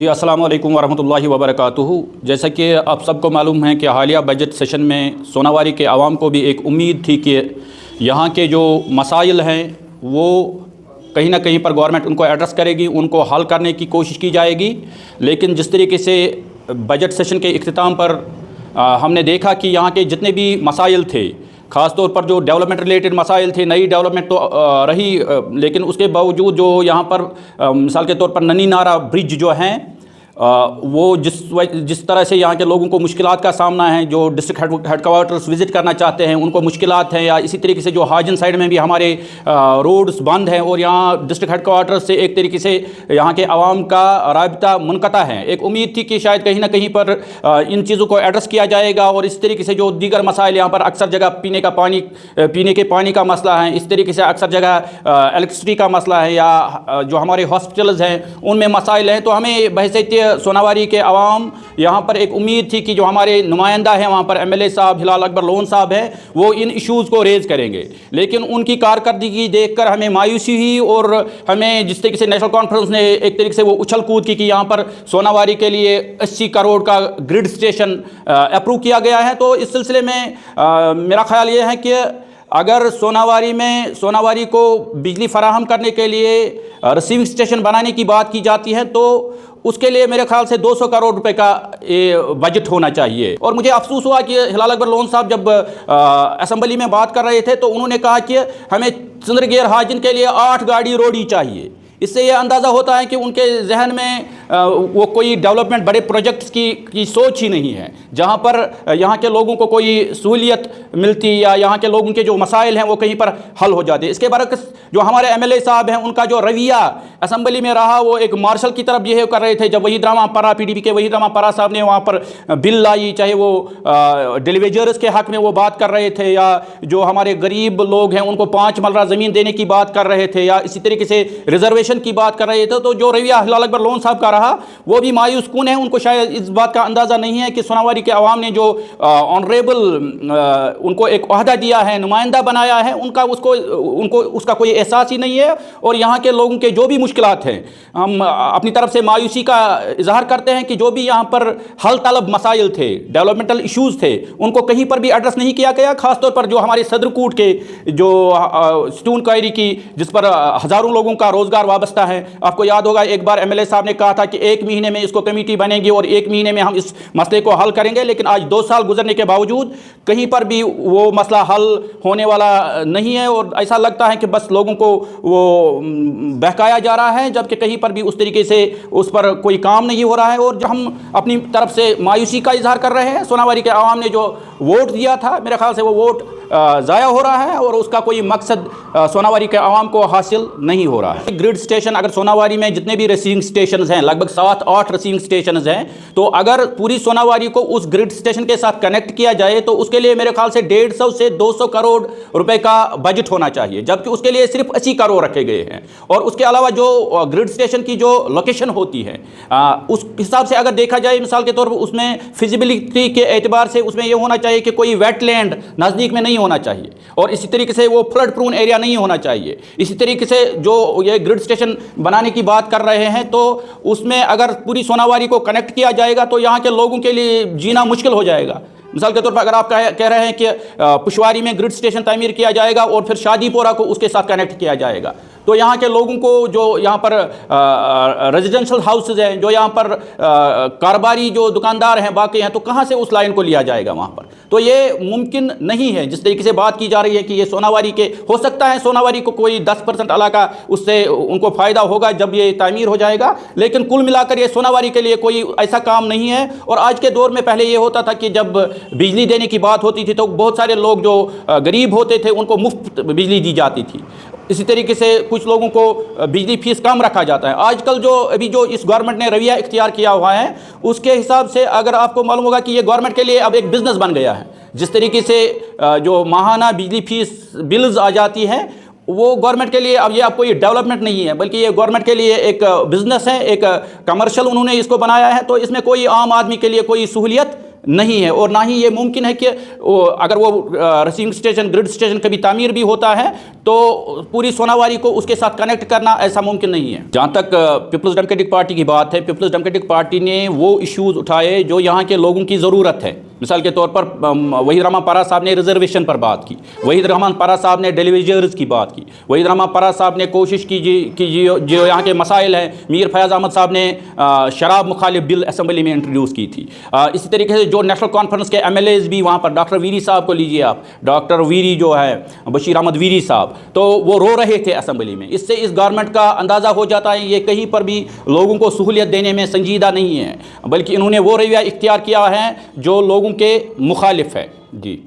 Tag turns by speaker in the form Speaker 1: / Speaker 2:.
Speaker 1: जी अस्सलाम वालेकुम वरहमतुल्लाहि वबरकातुहू। जैसा कि आप सबको मालूम है कि हालिया बजट सेशन में सोनावारी के आवाम को भी एक उम्मीद थी कि यहाँ के जो मसाइल हैं वो कहीं ना कहीं पर गवर्नमेंट उनको एड्रेस करेगी, उनको हल करने की कोशिश की जाएगी। लेकिन जिस तरीके से बजट सेशन के इख्तिताम पर हमने देखा कि यहाँ के जितने भी मसाइल थे, ख़ास तौर पर जो डेवलपमेंट रिलेटेड मसाइल थे, नई डेवलपमेंट तो रही, लेकिन उसके बावजूद जो यहाँ पर मिसाल के तौर पर ननी नारा ब्रिज जो हैं वो जिस तरह से यहाँ के लोगों को मुश्किलात का सामना है, जो डिस्ट्रिक्ट हेडक्वार्टर्स विज़िट करना चाहते हैं उनको मुश्किलात हैं, या इसी तरीके से जो हाजन साइड में भी हमारे रोड्स बंद हैं और यहाँ डिस्ट्रिक्ट हेडक्वार्टर्स से एक तरीके से यहाँ के आवाम का राबिता मुनक़ता है। एक उम्मीद थी कि शायद कहीं ना कहीं पर इन चीज़ों को एड्रेस किया जाएगा और इस तरीके से जो दीगर मसाइल यहाँ पर अक्सर जगह पीने के पानी का मसला है, इस तरीके से अक्सर जगह इलेक्ट्रिसिटी का मसला है, या जो हमारे हॉस्पिटल्स हैं उनमें मसाइल हैं। तो हमें बहैसियत सोनावारी के अवाम यहाँ पर एक उम्मीद थी कि जो हमारे नुमाइंदा हैं वहाँ पर एमएलए साहब हिलाल अकबर लोन साहब हैं, वो इन इश्यूज़ को रेज़ करेंगे। लेकिन उनकी कारकर्दगी देखकर हमें मायूसी हुई और हमें जिस तरीके से नेशनल कॉन्फ्रेंस ने एक तरीके से वो उछल कूद की कि यहाँ पर सोनावारी के लिए 80 करोड़ का ग्रिड स्टेशन अप्रूव किया गया है। तो इस सिलसिले में मेरा ख्याल ये है कि अगर सोनावारी को बिजली फराहम करने के लिए रिसीविंग स्टेशन बनाने की बात की जाती है तो उसके लिए मेरे ख्याल से 200 करोड़ रुपए का बजट होना चाहिए। और मुझे अफसोस हुआ कि हिलाल अकबर लोन साहब जब असेंबली में बात कर रहे थे तो उन्होंने कहा कि हमें चंद्रगेर हाजिन के लिए 8 गाड़ी रोडी चाहिए। इससे यह अंदाज़ा होता है कि उनके जहन में वो कोई डेवलपमेंट बड़े प्रोजेक्ट्स की सोच ही नहीं है, जहाँ पर यहाँ के लोगों को कोई सहूलियत मिलती या यहाँ के लोगों के जो मसाइल हैं वो कहीं पर हल हो जाते। इसके बरक्स जो हमारे एमएलए साहब हैं उनका जो रवैया असेंबली में रहा वो एक मार्शल की तरफ बिहेव कर रहे थे। जब वहीद रहमान परा पीडीपी के वहीद रहमान परा साहब ने वहाँ पर बिल लाई, चाहे वो डिलीवेजर्स के हक़ में वो बात कर रहे थे, या जो हमारे गरीब लोग हैं उनको 5 मरला ज़मीन देने की बात कर रहे थे, या इसी तरीके से रिजर्वेशन की बात कर रहे थे, तो जो रवैया हिलाल अकबर लोन साहब का रहा वो भी मायूस कुन है। उनको शायद इस बात का अंदाज़ा नहीं है कि सोनावारी के अवाम ने जो ऑनरेबल उनको एक ओहदा दिया है, नुमाइंदा बनाया है, उनको उसका कोई एहसास ही नहीं है। और यहाँ के लोगों के जो भी मुश्किलात हैं, हम अपनी तरफ से मायूसी का इजहार करते हैं कि जो भी यहाँ पर हल तलब मसाइल थे, डेवलपमेंटल इशूज़ थे, उनको कहीं पर भी एड्रेस नहीं किया गया। खासतौर पर जो हमारे सदरकूट के जो स्टून क्वायरी की, जिस पर हज़ारों लोगों का रोज़गार वाबस्ता है। आपको याद होगा एक बार एमएलए साहब ने कहा था कि 1 महीने में इसको कमेटी बनेगी और 1 महीने में हम इस मसले को हल करेंगे, लेकिन आज 2 साल गुजरने के बावजूद कहीं पर भी वो मसला हल होने वाला नहीं है और ऐसा लगता है कि बस लोगों को वो बहकाया जा रहा है, जबकि कहीं पर भी उस तरीके से उस पर कोई काम नहीं हो रहा है। और जो हम अपनी तरफ से मायूसी का इजहार कर रहे हैं, सोनावारी के आवाम ने जो वोट दिया था, मेरे ख्याल से वो वोट ज़ाया हो रहा है और उसका कोई मकसद सोनावारी के आवाम को हासिल नहीं हो रहा है। ग्रिड स्टेशन, अगर सोनावारी में जितने भी रिसीविंग स्टेशन हैं, लगभग 7-8 रिसीविंग स्टेशन हैं, तो अगर पूरी सोनावारी को उस ग्रिड स्टेशन के साथ कनेक्ट किया जाए तो उसके लिए मेरे ख्याल से 150 से 200 करोड़ रुपए का बजट होना चाहिए, जबकि उसके लिए सिर्फ 80 करोड़ रखे गए हैं। और उसके अलावा जो ग्रिड स्टेशन की जो लोकेशन होती है उस हिसाब से अगर देखा जाए, मिसाल के तौर पर उसमें फिजिबिलिटी के एतबार से उसमें यह होना चाहिए कि कोई वेटलैंड नज़दीक में नहीं होना चाहिए, और इसी तरीके से वो फ्लड प्रून एरिया नहीं होना चाहिए। इसी तरीके से जो ये ग्रिड स्टेशन बनाने की बात कर रहे हैं तो उसमें अगर पूरी सोनावारी को कनेक्ट किया जाएगा तो यहाँ के लोगों के लिए जीना मुश्किल हो जाएगा। मिसाल के तौर पर अगर आप कह रहे हैं कि पुशवारी में ग्रिड स्टेशन तामीर किया जाएगा और फिर शादीपोरा को उसके साथ कनेक्ट किया जाएगा, तो यहाँ के लोगों को जो यहाँ पर रेजिडेंशियल हाउसेज हैं, जो यहाँ पर कारोबारी जो दुकानदार हैं बाकी हैं, तो कहाँ से उस लाइन को लिया जाएगा वहाँ पर? तो ये मुमकिन नहीं है। जिस तरीके से बात की जा रही है कि ये सोनावारी के, हो सकता है सोनावारी को कोई 10% इलाका उससे उनको फ़ायदा होगा जब ये तामीर हो जाएगा, लेकिन कुल मिलाकर ये सोनावारी के लिए कोई ऐसा काम नहीं है। और आज के दौर में पहले ये होता था कि जब बिजली देने की बात होती थी तो बहुत सारे लोग जो गरीब होते थे उनको मुफ्त बिजली दी जाती थी। इसी तरीके से कुछ लोगों को बिजली फीस कम रखा जाता है। आजकल जो अभी जो इस गवर्नमेंट ने रवैया इख्तियार किया हुआ है उसके हिसाब से अगर आपको मालूम होगा कि ये गवर्नमेंट के लिए अब एक बिज़नेस बन गया है। जिस तरीके से जो माहाना बिजली फीस बिल्स आ जाती हैं वो गवर्नमेंट के लिए अब ये आपको ये डेवलपमेंट नहीं है, बल्कि ये गवर्नमेंट के लिए एक बिज़नेस है, एक कमर्शियल उन्होंने इसको बनाया है। तो इसमें कोई आम आदमी के लिए कोई सहूलियत नहीं है और ना ही ये मुमकिन है कि अगर वो रिसीविंग स्टेशन ग्रिड स्टेशन कभी तामीर भी होता है तो पूरी सोनावारी को उसके साथ कनेक्ट करना ऐसा मुमकिन नहीं है। जहाँ तक पीपल्स डेमोक्रेटिक पार्टी की बात है, पीपल्स डेमोक्रेटिक पार्टी ने वो इश्यूज़ उठाए जो यहाँ के लोगों की ज़रूरत है। मिसाल के तौर पर वहीद रहमान पारा साहब ने रिजर्वेशन पर बात की, वहीद रहमान पारा साहब ने डेलीवेजर्स की बात की, वहीद रहमान पारा साहब ने कोशिश की कि जो यहाँ के मसाइल हैं, मीर फयाज़ अहमद साहब ने शराब मुखालिफ बिल असम्बली में इंट्रोड्यूस की थी। इसी तरीके से जो नेशनल कॉन्फ्रेंस के MLAs भी वहाँ पर, डॉक्टर वीरी साहब को लीजिए आप, डॉक्टर वीरी जो है बशीर अहमद वीरी साहब, तो वो रो रहे थे असम्बली में। इससे इस गवर्नमेंट का अंदाज़ा हो जाता है ये कहीं पर भी लोगों को सहूलियत देने में संजीदा नहीं है, बल्कि इन्होंने वो रवैया इख्तियार किया है जो लोगों के मुखालिफ है। जी।